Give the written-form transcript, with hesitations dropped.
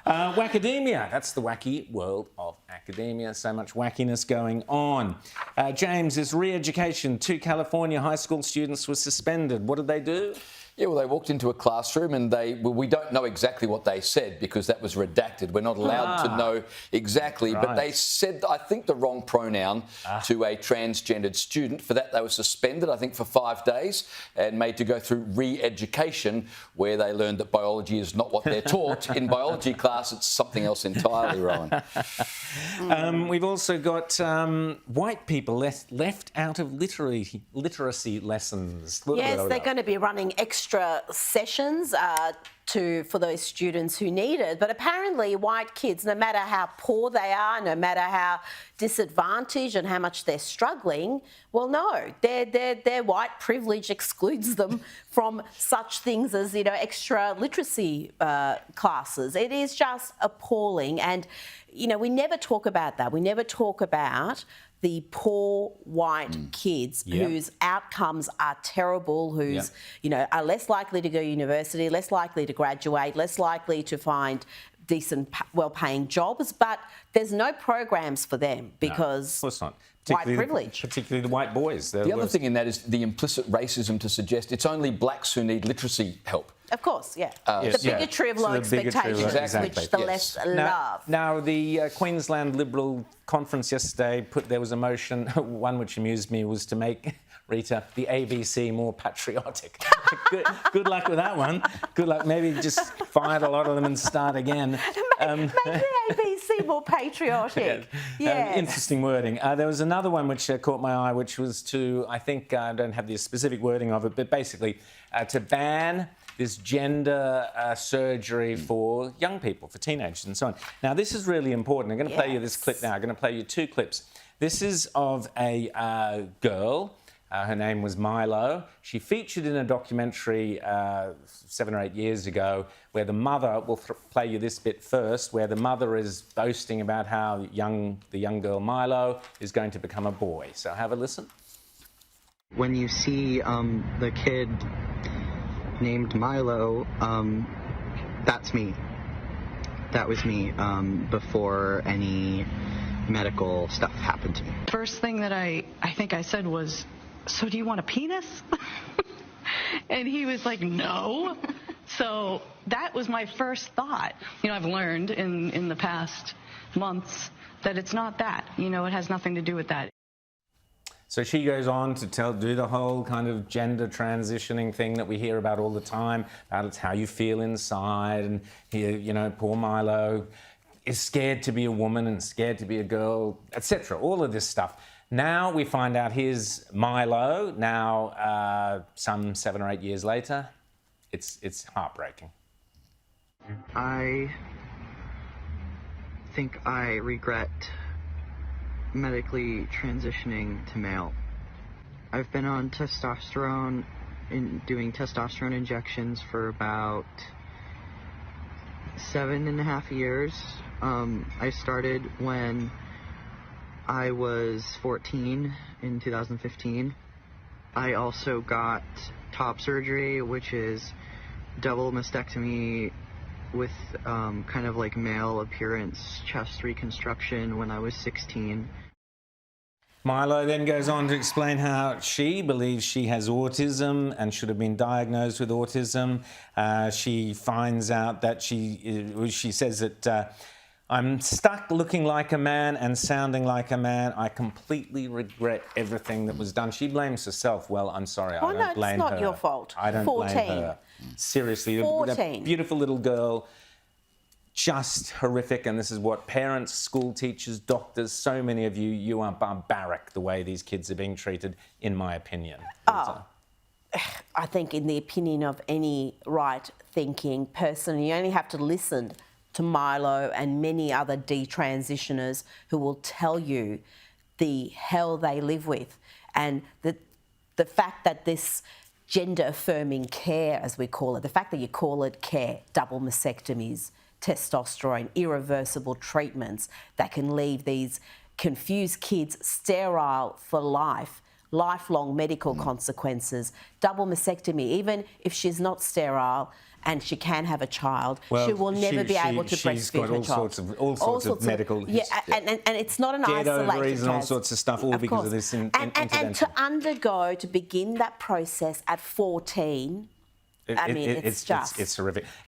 Wackademia, that's the wacky world of academia. So much wackiness going on. James, this re-education. 2 California high school students were suspended. What did they do? Yeah, well, they walked into a classroom and we don't know exactly what they said because that was redacted. We're not allowed to know exactly, but they said, I think, the wrong pronoun to a transgendered student. For that, they were suspended, I think, for 5 days and made to go through re-education, where they learned that biology is not what they're taught. In biology class, it's something else entirely, Rowan. We've also got white people left out of literacy lessons. Yes, they're going to be running extra sessions for those students who need it. But apparently white kids, no matter how poor they are, no matter how disadvantaged and how much they're struggling, well, no, their white privilege excludes them from such things as, you know, extra literacy classes. It is just appalling. And, you know, we never talk about that. We never talk about the poor white kids whose outcomes are terrible, who's, you know, are less likely to go to university, less likely to graduate, less likely to find decent, well-paying jobs, but there's no programs for them because of course not. White privilege. Particularly the white boys. The other thing in that is the implicit racism to suggest it's only blacks who need literacy help. Of course, yeah. The bigotry of low expectations, which the left love. Now, the Queensland Liberal Conference yesterday there was a motion, one which amused me, was to make, Rita, the ABC more patriotic. Good luck with that one. Good luck. Maybe just fired a lot of them and start again. Make the ABC more patriotic. Yes. Interesting wording. There was another one which caught my eye, which was to, I think, I don't have the specific wording of it, but basically to ban this gender surgery for young people, for teenagers and so on. Now, this is really important. I'm going to play you this clip now. I'm going to play you 2 clips. This is of a girl. Her name was Milo. She featured in a documentary 7 or 8 years ago where the mother, we'll play you this bit first, where the mother is boasting about how the young girl Milo is going to become a boy. So have a listen. When you see the kid named Milo, that's me. That was me before any medical stuff happened to me. First thing that I think I said was, "So do you want a penis?" And he was like, "No." So that was my first thought. You know, I've learned in the past months that it's not that. You know, it has nothing to do with that. So she goes on to do the whole kind of gender transitioning thing that we hear about all the time, about it's how you feel inside, and here, you know, poor Milo is scared to be a woman and scared to be a girl, etc. All of this stuff. Now we find out here's Milo. Now, some 7 or 8 years later, it's heartbreaking. I think I regret medically transitioning to male. I've been on testosterone and doing testosterone injections for about 7.5 years. I started when I was 14 in 2015. I also got top surgery, which is double mastectomy with kind of like male appearance chest reconstruction when I was 16. Milo then goes on to explain how she believes she has autism and should have been diagnosed with autism. She finds out that she says that I'm stuck looking like a man and sounding like a man. I completely regret everything that was done. She blames herself. Well, I'm sorry, I don't blame her. It's not your fault. I don't blame her. Seriously, 14. That beautiful little girl, just horrific. And this is what parents, school teachers, doctors, so many of you are barbaric the way these kids are being treated, in my opinion. I think in the opinion of any right-thinking person, you only have to listen to Milo and many other detransitioners who will tell you the hell they live with, and the fact that this gender-affirming care, as we call it, the fact that you call it care, double mastectomies, testosterone, irreversible treatments that can leave these confused kids sterile for life, lifelong medical consequences, double mastectomy, even if she's not sterile and she can have a child, Well, she will never be able to she's breastfeed got her all child. sorts of medical yeah, and it's not an dead isolated ovaries and all case. sorts of stuff, all because of this and to begin that process at 14, I mean, it's horrific.